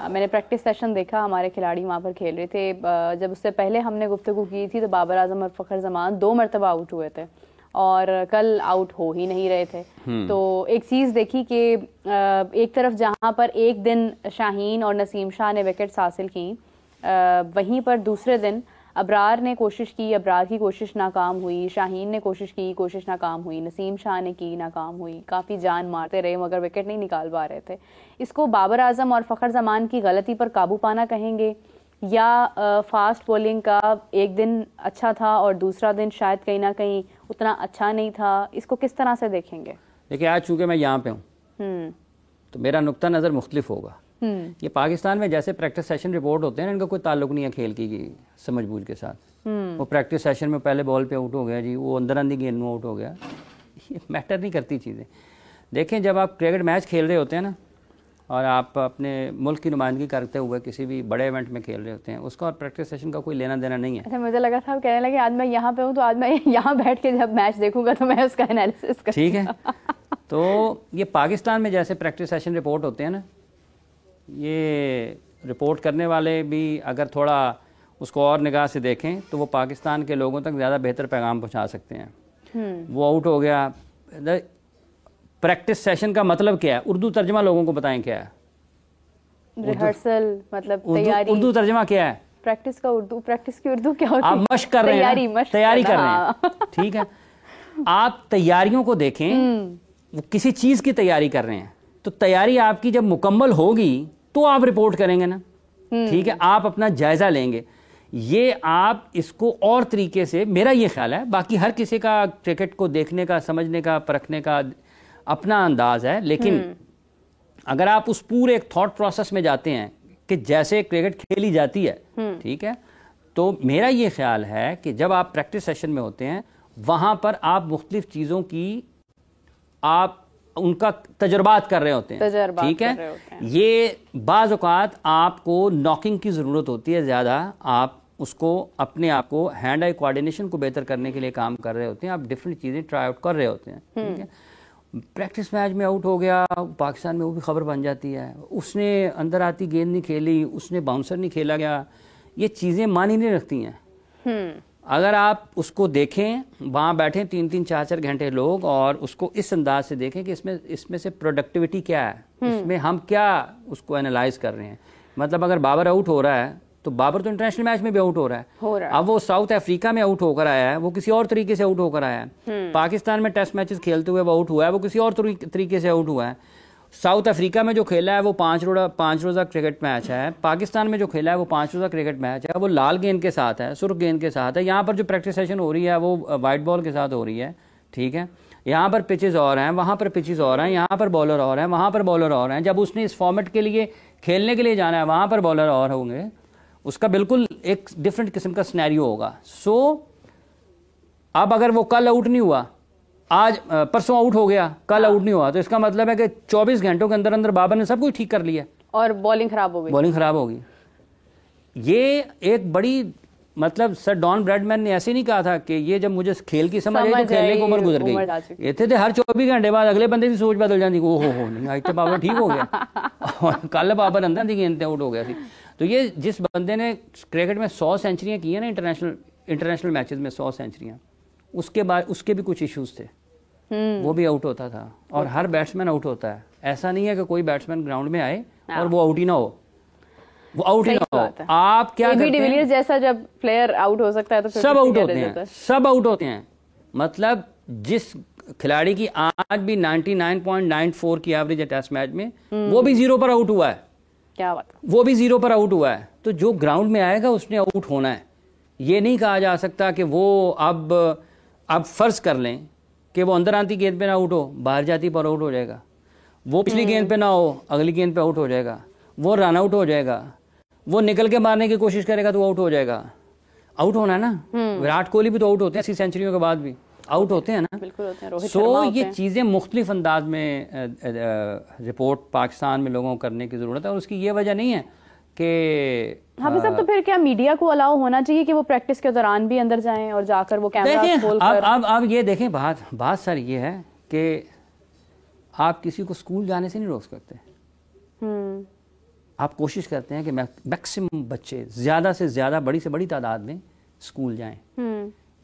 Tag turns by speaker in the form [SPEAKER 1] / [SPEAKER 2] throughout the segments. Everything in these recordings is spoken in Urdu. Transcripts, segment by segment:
[SPEAKER 1] میں نے پریکٹس سیشن دیکھا, ہمارے کھلاڑی وہاں پر کھیل رہے تھے. جب اس سے پہلے ہم نے گفتگو کی تھی تو بابر اعظم اور فخر زمان 2 مرتبہ آؤٹ ہوئے تھے اور کل آؤٹ ہو ہی نہیں رہے تھے. تو ایک چیز دیکھی کہ ایک طرف جہاں پر ایک دن شاہین اور نسیم شاہ نے وکٹس حاصل کی, وہیں پر دوسرے دن ابرار نے کوشش کی, ابرار کی کوشش ناکام ہوئی, شاہین نے کوشش کی, کوشش ناکام ہوئی, نسیم شاہ نے کی, ناکام ہوئی, کافی جان مارتے رہے مگر وکٹ نہیں نکال پا رہے تھے. اس کو بابر اعظم اور فخر زمان کی غلطی پر قابو پانا کہیں گے, یا فاسٹ بولنگ کا ایک دن اچھا تھا اور دوسرا دن شاید کہیں نہ کہیں اتنا اچھا نہیں تھا؟ اس کو کس طرح سے دیکھیں گے؟
[SPEAKER 2] دیکھیں آج چونکہ میں یہاں پہ ہوں تو میرا نقطہ نظر مختلف ہوگا. یہ پاکستان میں جیسے پریکٹس سیشن رپورٹ ہوتے ہیں نا, ان کا کوئی تعلق نہیں ہے کھیل کی سمجھ بوجھ کے ساتھ. وہ پریکٹس سیشن میں پہلے بال پہ آؤٹ ہو گیا جی, وہ اندر اندھی گیند میں آؤٹ ہو گیا, یہ میٹر نہیں کرتی چیزیں. دیکھیں جب آپ کرکٹ میچ کھیل رہے ہوتے ہیں نا اور آپ اپنے ملک کی نمائندگی کرتے ہوئے کسی بھی بڑے ایونٹ میں کھیل رہے ہوتے ہیں, اس کا اور پریکٹس سیشن کا کوئی لینا دینا نہیں ہے.
[SPEAKER 1] اچھا, مجھے لگا تھا کہنے لگے آج میں یہاں پہ ہوں تو آج میں یہاں بیٹھ کے جب میچ دیکھوں گا تو میں اس کا انالیسس کروں.
[SPEAKER 2] ٹھیک ہے, تو یہ پاکستان میں جیسے پریکٹس سیشن رپورٹ ہوتے ہیں نا, یہ رپورٹ کرنے والے بھی اگر تھوڑا اس کو اور نگاہ سے دیکھیں تو وہ پاکستان کے لوگوں تک زیادہ بہتر پیغام پہنچا سکتے ہیں. وہ آؤٹ ہو گیا, پریکٹس سیشن کا مطلب کیا ہے؟ اردو ترجمہ لوگوں کو بتائیں کیا ہے؟
[SPEAKER 1] ریہرسل مطلب تیاری.
[SPEAKER 2] اردو ترجمہ کیا ہے؟
[SPEAKER 1] پریکٹس کا اردو, پریکٹس کی اردو کیا ہوتی ہے؟
[SPEAKER 2] آپ مشق کر رہے ہیں, تیاری کر رہے ہیں. ٹھیک ہے, آپ تیاریوں کو دیکھیں, وہ کسی چیز کی تیاری کر رہے ہیں تو تیاری آپ کی جب مکمل ہوگی تو آپ رپورٹ کریں گے نا. ٹھیک ہے, آپ اپنا جائزہ لیں گے. یہ آپ اس کو اور طریقے سے, میرا یہ خیال ہے, باقی ہر کسی کا کرکٹ کو دیکھنے کا, سمجھنے کا, پرکھنے کا اپنا انداز ہے, لیکن اگر آپ اس پورے ایک تھاٹ پروسیس میں جاتے ہیں کہ جیسے کرکٹ کھیلی جاتی ہے, ٹھیک ہے, تو میرا یہ خیال ہے کہ جب آپ پریکٹس سیشن میں ہوتے ہیں وہاں پر آپ مختلف چیزوں کی آپ ان کا تجربات کر رہے ہوتے ہیں. ٹھیک ہے, یہ بعض اوقات آپ کو ناکنگ کی ضرورت ہوتی ہے زیادہ, آپ اس کو اپنے آپ کو ہینڈ آئی کوآرڈینیشن کو بہتر کرنے کے لیے کام کر رہے ہوتے ہیں, آپ ڈفرینٹ چیزیں ٹرائی آؤٹ کر رہے ہوتے ہیں. ٹھیک ہے, پریکٹس میچ میں آؤٹ ہو گیا, پاکستان میں وہ بھی خبر بن جاتی ہے, اس نے اندر آتی گیند نہیں کھیلی, اس نے باؤنسر نہیں کھیلا گیا, یہ چیزیں معنی نہیں رکھتی ہیں. اگر آپ اس کو دیکھیں, وہاں بیٹھیں 3-3 4-4 گھنٹے لوگ اور اس کو اس انداز سے دیکھیں کہ اس میں سے پروڈکٹیوٹی کیا ہے, اس میں ہم کیا اس کو انالائز کر رہے ہیں. مطلب اگر بابر آؤٹ ہو رہا ہے تو بابر تو انٹرنیشنل میچ میں بھی آؤٹ ہو رہا ہے. اب وہ ساؤتھ افریقہ میں آؤٹ ہو کر آیا ہے, وہ کسی اور طریقے سے آؤٹ ہو کر آیا ہے. پاکستان میں ٹیسٹ میچز کھیلتے ہوئے وہ آؤٹ ہوا ہے, وہ کسی اور طریقے سے آؤٹ ہوا ہے. ساؤتھ افریقہ میں جو کھیلا ہے وہ 5 روزہ کرکٹ میچ ہے. پاکستان میں جو کھیلا ہے وہ 5 روزہ کرکٹ میچ ہے, وہ لال گیند کے ساتھ ہے, سرخ گیند کے ساتھ ہے. یہاں پر جو پریکٹس سیشن ہو رہی ہے وہ وائٹ بال کے ساتھ ہو رہی ہے. ٹھیک ہے, یہاں پر پچز اور ہیں, وہاں پر پچز اور ہیں, یہاں پر بولر اور ہیں, وہاں پر بولر اور ہیں. جب اس نے اس فارمیٹ کے لیے کھیلنے کے لیے جانا ہے وہاں پر بولر اور ہوں گے, اس کا بالکل ایک ڈفرینٹ قسم کا سینیریو ہوگا. سو اب اگر وہ کل آؤٹ نہیں ہوا, آج پرسوں آؤٹ ہو گیا, کل آؤٹ نہیں ہوا, تو اس کا مطلب ہے کہ 24 گھنٹوں کے اندر اندر بابر نے سب کچھ ٹھیک کر لیا
[SPEAKER 1] اور بالنگ خراب ہو گئی.
[SPEAKER 2] بالنگ خراب ہوگی. یہ ایک بڑی مطلب سر ڈان بریڈمین نے ایسے نہیں کہا تھا کہ یہ جب مجھے کھیل کی سمجھ آئی تو کھیلنے کی عمر گزر گئی. یہ تھے ہر 24 گھنٹے بعد اگلے بندے کی سوچ بدل جاتی, او ہو نہیں آج تو بابر ٹھیک ہو گیا, کل بابر اندر دی گیند آؤٹ ہو گیا تھی. تو یہ جس بندے نے کرکٹ میں 100 سینچریاں کی ہیں نا, انٹرنیشنل میچز میں 100 سینچریاں, اس کے بعد اس کے بھی کچھ ایشوز تھے, وہ بھی آؤٹ ہوتا تھا. اور ہر بیٹسمین آؤٹ ہوتا ہے, ایسا نہیں ہے کہ کوئی بیٹسمین گراؤنڈ میں آئے اور وہ آؤٹ ہی نہ ہو, وہ آؤٹ ہی نہ ہو. آپ کیا کرتے ہیں,
[SPEAKER 1] جیسا جب پلیئر آؤٹ ہو سکتا ہے تو
[SPEAKER 2] سب آؤٹ ہوتے ہیں, سب آؤٹ ہوتے ہیں. مطلب جس کھلاڑی کی آج بھی 99.94 کی ایوریج ہے ٹیسٹ میچ میں, وہ بھی 0 پر آؤٹ ہوا ہے.
[SPEAKER 1] کیا بات,
[SPEAKER 2] وہ بھی 0 پر آؤٹ ہوا ہے. تو جو گراؤنڈ میں آئے گا اس نے آؤٹ ہونا ہے. یہ نہیں کہا جا سکتا کہ وہ اب فرض کر لیں کہ وہ اندر آتی گیند پہ نہ آؤٹ ہو, باہر جاتی پر آؤٹ ہو جائے گا. وہ پچھلی گیند پہ نہ ہو, اگلی گیند پہ آؤٹ ہو جائے گا. وہ رن آؤٹ ہو جائے گا, وہ نکل کے مارنے کی کوشش کرے گا تو آؤٹ ہو جائے گا. آؤٹ ہونا ہے نا. وراٹ کوہلی بھی تو آؤٹ ہوتے ہیں 80 سینچریوں کے بعد بھی آؤٹ ہوتے ہیں نا. سو یہ چیزیں مختلف انداز میں رپورٹ پاکستان میں لوگوں کو کرنے کی ضرورت ہے, اور اس کی یہ وجہ نہیں ہے کہ
[SPEAKER 1] حافظ صاحب, تو پھر کیا میڈیا کو الاؤ ہونا چاہیے کہ وہ پریکٹس کے دوران بھی اندر جائیں اور جا کر وہ کیمرہ کھول کر.
[SPEAKER 2] اب یہ دیکھیں, بات سر یہ ہے کہ آپ کسی کو اسکول جانے سے نہیں روک سکتے. آپ کوشش کرتے ہیں کہ میکسیمم بچے زیادہ سے زیادہ بڑی سے بڑی تعداد میں اسکول جائیں,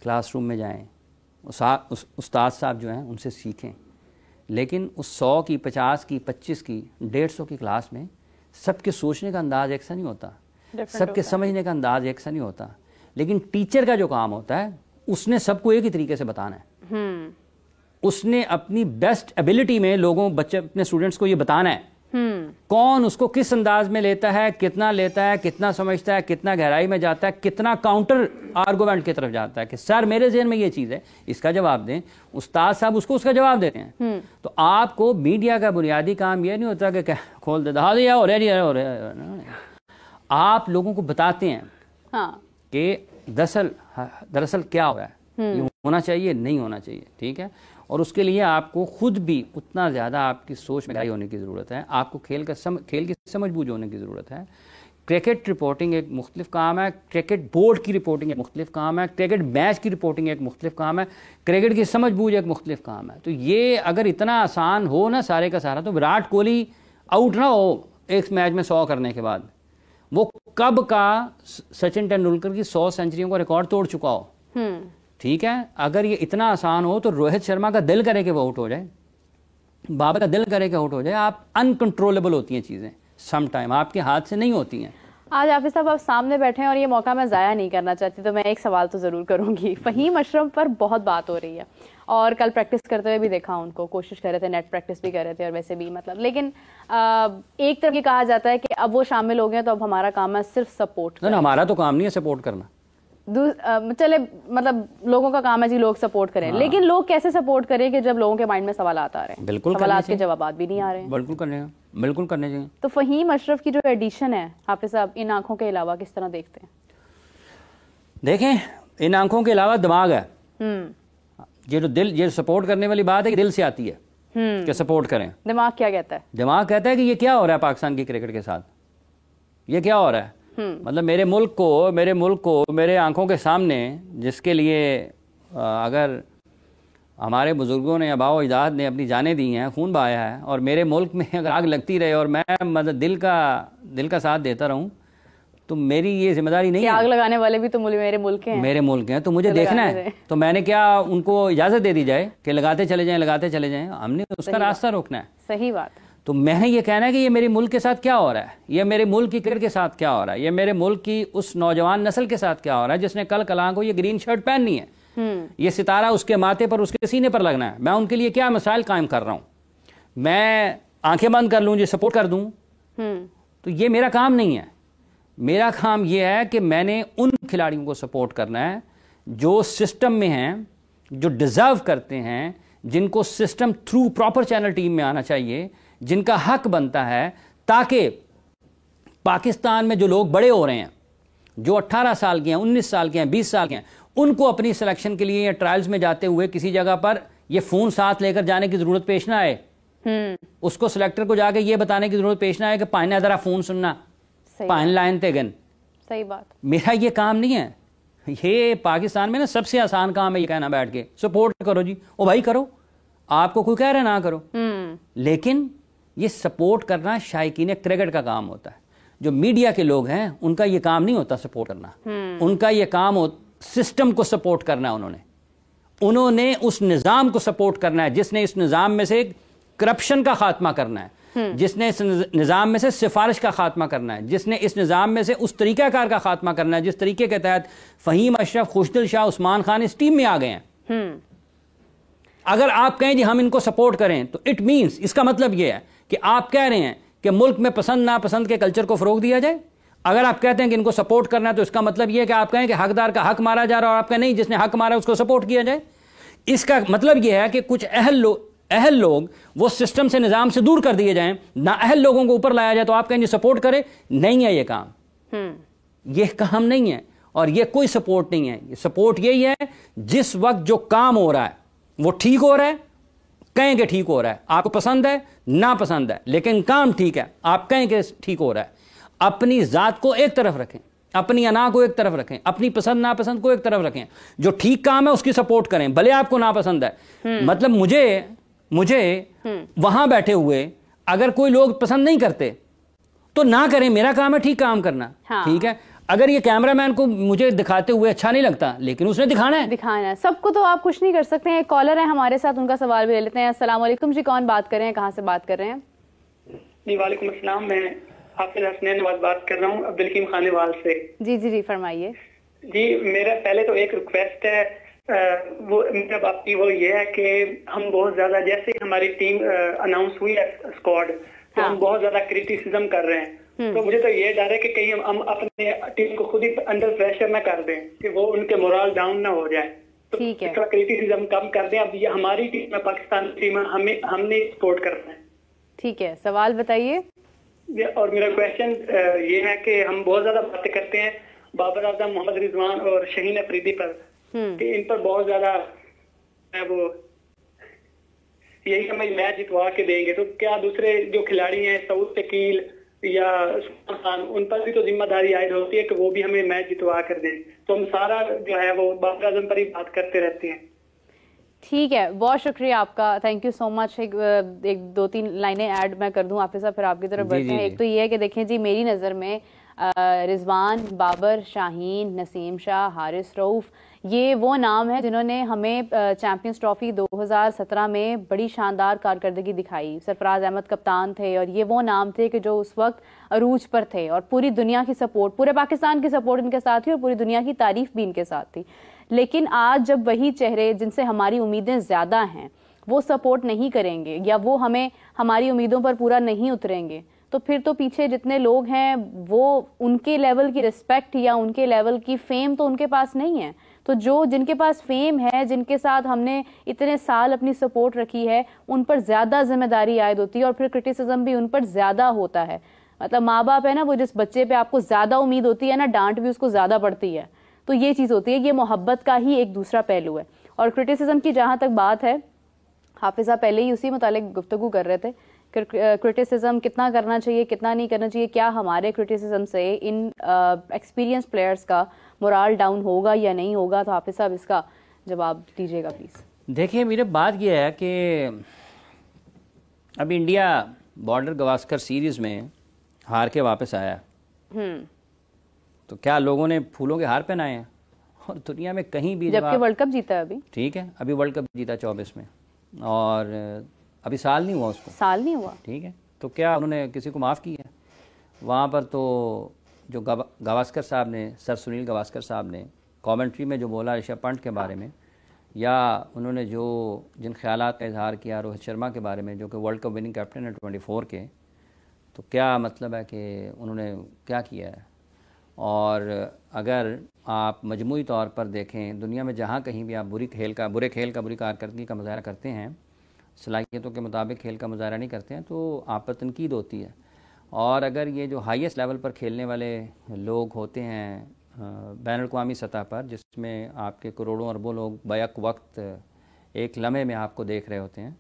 [SPEAKER 2] کلاس روم میں جائیں, استاد صاحب جو ہیں ان سے سیکھیں. لیکن اس 100 کی 50 کی 25 کی 150 کی کلاس میں سب کے سوچنے کا انداز ایک سا نہیں ہوتا, سب کے سمجھنے کا انداز ایک سا نہیں ہوتا. لیکن ٹیچر کا جو کام ہوتا ہے اس نے سب کو ایک ہی طریقے سے بتانا ہے. اس نے اپنی بیسٹ ایبلٹی میں لوگوں بچے اپنے اسٹوڈنٹس کو یہ بتانا ہے کون اس کو کس انداز میں لیتا ہے, کتنا سمجھتا ہے, کتنا گہرائی میں جاتا ہے, کتنا کاؤنٹر آرگومنٹ کی طرف جاتا ہے کہ سر میرے ذہن میں یہ چیز ہے, اس کا جواب دیں. استاد صاحب اس کو اس کا جواب دیتے ہیں. تو آپ کو میڈیا کا بنیادی کام یہ نہیں ہوتا کہ کھول دے دہا دیا اور آپ لوگوں کو بتاتے ہیں کہ دراصل کیا ہوا ہے, یہ ہونا چاہیے نہیں ہونا چاہیے. ٹھیک ہے, اور اس کے لیے آپ کو خود بھی اتنا زیادہ آپ کی سوچ میں گہرائی ہونے کی ضرورت ہے. آپ کو کھیل کی سمجھ بوجھ ہونے کی ضرورت ہے. کرکٹ رپورٹنگ ایک مختلف کام ہے, کرکٹ بورڈ کی رپورٹنگ ایک مختلف کام ہے, کرکٹ میچ کی رپورٹنگ ایک مختلف کام ہے, کرکٹ کی سمجھ بوجھ ایک مختلف کام ہے. تو یہ اگر اتنا آسان ہو نا سارے کا سارا, تو وراٹ کوہلی آؤٹ نہ ہو ایک میچ میں 100 کرنے کے بعد, وہ کب کا سچن ٹینڈولکر کی 100 سینچریوں کا ریکارڈ توڑ چکا ہو. ٹھیک ہے, اگر یہ اتنا آسان ہو تو روہت شرما کا دل کرے کہ وہ آؤٹ ہو جائے, بابر کا دل کرے کہ آؤٹ ہو جائے. آپ انکنٹرولبل ہوتی ہیں چیزیں, سم ٹائم آپ کے ہاتھ سے نہیں ہوتی ہیں.
[SPEAKER 1] آج حافظ صاحب آپ سامنے بیٹھے ہیں اور یہ موقع میں ضائع نہیں کرنا چاہتی, تو میں ایک سوال تو ضرور کروں گی. فہیم اشرف پر بہت بات ہو رہی ہے اور کل پریکٹس کرتے ہوئے بھی دیکھا ان کو, کوشش کر رہے تھے, نیٹ پریکٹس بھی کر رہے تھے اور ویسے بھی لیکن ایک طرف یہ کہا جاتا ہے کہ اب وہ شامل ہو گئے تو اب ہمارا کام ہے صرف سپورٹ.
[SPEAKER 2] ہمارا تو کام نہیں ہے سپورٹ کرنا.
[SPEAKER 1] چلے لوگوں کا کام ہے جی لوگ سپورٹ کریں, لیکن لوگ کیسے سپورٹ کریں کہ جب لوگوں کے مائنڈ میں سوالات آ رہے ہیں,
[SPEAKER 2] بالکل
[SPEAKER 1] سوالات کے جوابات بھی نہیں آ رہے ہیں.
[SPEAKER 2] بالکل کرنے چاہیے.
[SPEAKER 1] تو فہیم اشرف کی جو ایڈیشن ہے حافظ صاحب, ان آنکھوں کے علاوہ کس طرح دیکھتے ہیں؟
[SPEAKER 2] دیکھیں, ان آنکھوں کے علاوہ دماغ ہے. یہ جو دل, یہ سپورٹ کرنے والی بات ہے کہ دل سے آتی ہے کہ سپورٹ کریں.
[SPEAKER 1] دماغ کیا کہتا ہے؟
[SPEAKER 2] دماغ کہتا ہے کہ یہ کیا ہو رہا ہے پاکستان کی کرکٹ کے ساتھ, یہ کیا ہو رہا ہے. مطلب میرے ملک کو میرے آنکھوں کے سامنے, جس کے لیے اگر ہمارے بزرگوں نے, آباء و اجداد نے اپنی جانیں دی ہیں, خون بہایا ہے, اور میرے ملک میں اگر آگ لگتی رہے اور میں مطلب دل کا ساتھ دیتا رہوں, تو میری یہ ذمہ داری نہیں ہے.
[SPEAKER 1] آگ لگانے والے بھی تو میرے ملک
[SPEAKER 2] ہیں, تو مجھے دیکھنا ہے. تو میں نے کیا ان کو اجازت دے دی جائے کہ لگاتے چلے جائیں؟ ہم نے اس کا راستہ روکنا ہے.
[SPEAKER 1] صحیح بات.
[SPEAKER 2] تو میں نے یہ کہنا ہے کہ یہ میرے ملک کے ساتھ کیا ہو رہا ہے, یہ میرے ملک کی کرکٹ کے ساتھ کیا ہو رہا ہے, یہ میرے ملک کی اس نوجوان نسل کے ساتھ کیا ہو رہا ہے جس نے کل کلاں کو یہ گرین شرٹ پہننی ہے, یہ ستارہ اس کے ماتھے پر, اس کے سینے پر لگنا ہے. میں ان کے لیے کیا مسائل قائم کر رہا ہوں. میں آنکھیں بند کر لوں, یہ سپورٹ کر دوں, تو یہ میرا کام نہیں ہے. میرا کام یہ ہے کہ میں نے ان کھلاڑیوں کو سپورٹ کرنا ہے جو سسٹم میں ہیں, جو ڈیزرو کرتے ہیں, جن کو system through proper channel team میں آنا چاہیے, جن کا حق بنتا ہے, تاکہ پاکستان میں جو لوگ بڑے ہو رہے ہیں, جو 18 سال کے ہیں, 19 سال کے ہیں, 20 سال کے ہیں, ان کو اپنی سلیکشن کے لیے یا ٹرائلز میں جاتے ہوئے کسی جگہ پر یہ فون ساتھ لے کر جانے کی ضرورت پیش نہ آئے. اس کو سلیکٹر کو جا کے یہ بتانے کی ضرورت پیش نہ آئے کہ پائنا ذرا فون سننا, پائن لائن تیگن.
[SPEAKER 1] صحیح بات. میرا
[SPEAKER 2] یہ کام نہیں ہے. یہ پاکستان میں نا سب سے آسان کام ہے یہ کہنا بیٹھ کے سپورٹ کرو جی, او بھائی کرو, آپ کو کوئی کہہ رہے نہ کرو. لیکن یہ سپورٹ کرنا شائقین کرکٹ کا کام ہوتا ہے. جو میڈیا کے لوگ ہیں ان کا یہ کام نہیں ہوتا سپورٹ کرنا. ان کا یہ کام سسٹم کو سپورٹ کرنا ہے. انہوں نے اس نظام کو سپورٹ کرنا ہے جس نے اس نظام میں سے کرپشن کا خاتمہ کرنا ہے, جس نے اس نظام میں سے سفارش کا خاتمہ کرنا ہے, جس نے اس نظام میں سے اس طریقہ کار کا خاتمہ کرنا ہے جس طریقے کے تحت فہیم اشرف, خوشدل شاہ, عثمان خان اس ٹیم میں آ گئے ہیں. اگر آپ کہیں جی ہم ان کو سپورٹ کریں تو اٹ مینس, اس کا مطلب یہ ہے کہ آپ کہہ رہے ہیں کہ ملک میں پسند ناپسند کے کلچر کو فروغ دیا جائے. اگر آپ کہتے ہیں کہ ان کو سپورٹ کرنا ہے تو اس کا مطلب یہ ہے کہ آپ کہیں کہ حقدار کا حق مارا جا رہا ہے, اور آپ کہیں نہیں, جس نے حق مارا اس کو سپورٹ کیا جائے. اس کا مطلب یہ ہے کہ کچھ اہل لوگ وہ سسٹم سے, نظام سے دور کر دیے جائیں, نہ اہل لوگوں کو اوپر لایا جائے, تو آپ کہیں جی سپورٹ کرے. نہیں ہے یہ کام, یہ کام نہیں ہے, اور یہ کوئی سپورٹ نہیں ہے. یہ سپورٹ یہی ہے جس وقت جو کام ہو رہا ہے وہ ٹھیک ہو رہا ہے, کہیں کہ ٹھیک ہو رہا ہے, آپ کو پسند ہے نا پسند ہے, لیکن کام ٹھیک ہے, آپ کہیں کہ ٹھیک ہو رہا ہے. اپنی ذات کو ایک طرف رکھیں, اپنی انا کو ایک طرف رکھیں, اپنی پسند ناپسند کو ایک طرف رکھیں. جو ٹھیک کام ہے اس کی سپورٹ کریں, بھلے آپ کو ناپسند ہے. مطلب مجھے وہاں بیٹھے ہوئے اگر کوئی لوگ پسند نہیں کرتے تو نہ کریں, میرا کام ہے ٹھیک کام کرنا. ٹھیک ہے, اگر یہ کیمرہ مین کو مجھے دکھاتے ہوئے اچھا نہیں لگتا, لیکن اس نے دکھانا
[SPEAKER 1] ہے. سب کو تو آپ کچھ نہیں کر سکتے ہیں. ایک کالر ہے ہمارے ساتھ, ان کا سوال بھی لے لیتے ہیں. السلام علیکم جی, کون بات کر رہے ہیں, کہاں سے بات کر رہے ہیں؟
[SPEAKER 3] جی وعلیکم السلام, میں حافظ حسنین نواز بات کر رہا ہوں عبدالحکیم خانے وال سے.
[SPEAKER 1] جی جی جی فرمائیے.
[SPEAKER 3] جی میرا پہلے تو ایک ریکویسٹ ہے, وہ میرا بات کی وہ یہ ہے کہ ہم بہت زیادہ, جیسے ہماری ٹیم اناؤنس ہوئی ہے اسکواڈ, تو ہم بہت زیادہ کریٹیسزم کر رہے ہیں. تو مجھے تو یہ ڈر ہے کہ کہیں ہم اپنے ٹیم کو خود ہی انڈر پریشر نہ کر دیں کہ وہ ان کے مورال ڈاؤن نہ ہو جائے.
[SPEAKER 1] ٹھیک ہے,
[SPEAKER 3] کریٹیسزم کم کر دیں. اب یہ ہماری ٹیم ہے, پاکستان ٹیم ہے, ہم نے سپورٹ کرنا ہے.
[SPEAKER 1] ٹھیک ہے, سوال بتائیے.
[SPEAKER 3] اور میرا کویشچن یہ ہے کہ ہم بہت زیادہ باتیں کرتے ہیں بابر اعظم, محمد رضوان اور شہین افریدی پر, کہ ان پر بہت زیادہ وہ یہی ہمیں میچ جتوا کے دیں گے, تو کیا دوسرے جو کھلاڑی ہیں سعود شکیل یا سلمان خان, ان پر بھی تو ذمہ داری عائد ہوتی ہے کہ وہ بھی ہمیں میچ جتوا کر دیں. تو ہم سارا جو ہے وہ بابر اعظم پر ہی بات کرتے رہتے ہیں.
[SPEAKER 1] ٹھیک ہے, بہت شکریہ آپ کا, تھینک یو سو مچ. ایک دو تین لائنیں ایڈ میں کر دوں حافظ صاحب, پھر آپ کی طرف بڑھتے ہیں. ایک تو یہ ہے کہ دیکھیں جی, میری نظر میں رضوان, بابر, شاہین, نسیم شاہ, حارث رؤف, یہ وہ نام ہیں جنہوں نے ہمیں چیمپئنز ٹرافی 2017 میں بڑی شاندار کارکردگی دکھائی. سرفراز احمد کپتان تھے, اور یہ وہ نام تھے کہ جو اس وقت عروج پر تھے, اور پوری دنیا کی سپورٹ, پورے پاکستان کی سپورٹ ان کے ساتھ تھی, اور پوری دنیا کی تعریف بھی ان کے ساتھ تھی. لیکن آج جب وہی چہرے جن سے ہماری امیدیں زیادہ ہیں وہ سپورٹ نہیں کریں گے, یا وہ ہماری امیدوں پر پورا نہیں اتریں گے, تو پھر تو پیچھے جتنے لوگ ہیں وہ ان کے لیول کی رسپیکٹ یا ان کے لیول کی فیم تو ان کے پاس نہیں ہے. تو جن کے پاس فیم ہے, جن کے ساتھ ہم نے اتنے سال اپنی سپورٹ رکھی ہے, ان پر زیادہ ذمہ داری عائد ہوتی ہے, اور پھر کرٹیسزم بھی ان پر زیادہ ہوتا ہے. مطلب ماں باپ ہے نا, وہ جس بچے پہ آپ کو زیادہ امید ہوتی ہے نا, ڈانٹ بھی اس کو زیادہ پڑتی ہے. تو یہ چیز ہوتی ہے, یہ محبت کا ہی ایک دوسرا پہلو ہے. اور کرٹیسزم کی جہاں تک بات ہے, حافظ صاحب پہلے ہی اسی متعلق گفتگو کر رہے تھے, کرٹیسزم کتنا کرنا چاہیے, کتنا نہیں کرنا چاہیے, کیا ہمارے کرٹیسزم سے ان ایکسپیرینس پلیئرز کا مورال ڈاؤن ہوگا یا نہیں ہوگا. تو حافظ صاحب اس کا جواب دیجیے گا پلیز.
[SPEAKER 2] دیکھیے میرے بات یہ ہے کہ اب انڈیا بارڈر گواسکر سیریز میں ہار کے واپس آیا, تو کیا لوگوں نے پھولوں کے ہار پہنائے ہیں؟ اور دنیا میں کہیں بھی,
[SPEAKER 1] جبکہ ورلڈ کپ جیتا ہے ابھی.
[SPEAKER 2] ٹھیک ہے, ابھی ورلڈ کپ جیتا 24 میں, اور ابھی سال نہیں ہوا اس کو,
[SPEAKER 1] سال نہیں ہوا.
[SPEAKER 2] ٹھیک ہے, تو کیا انہوں نے کسی کو معاف کیا ہے؟ وہاں پر تو جو گواسکر صاحب نے, سر سنیل گواسکر صاحب نے کامنٹری میں جو بولا رشبھ پنٹ کے بارے میں, یا انہوں نے جن خیالات کا اظہار کیا روہت شرما کے بارے میں, جو کہ ورلڈ کپ وننگ کیپٹن ہے 24 کے, تو کیا مطلب ہے کہ انہوں نے کیا کیا ہے؟ اور اگر آپ مجموعی طور پر دیکھیں, دنیا میں جہاں کہیں بھی آپ برے کھیل کا بری کارکردگی کا مظاہرہ کرتے ہیں, صلاحیتوں کے مطابق کھیل کا مظاہرہ نہیں کرتے ہیں, تو آپ پر تنقید ہوتی ہے. اور اگر یہ جو ہائیسٹ لیول پر کھیلنے والے لوگ ہوتے ہیں بین الاقوامی سطح پر, جس میں آپ کے کروڑوں اربوں لوگ بیک وقت ایک لمحے میں آپ کو دیکھ رہے ہوتے ہیں,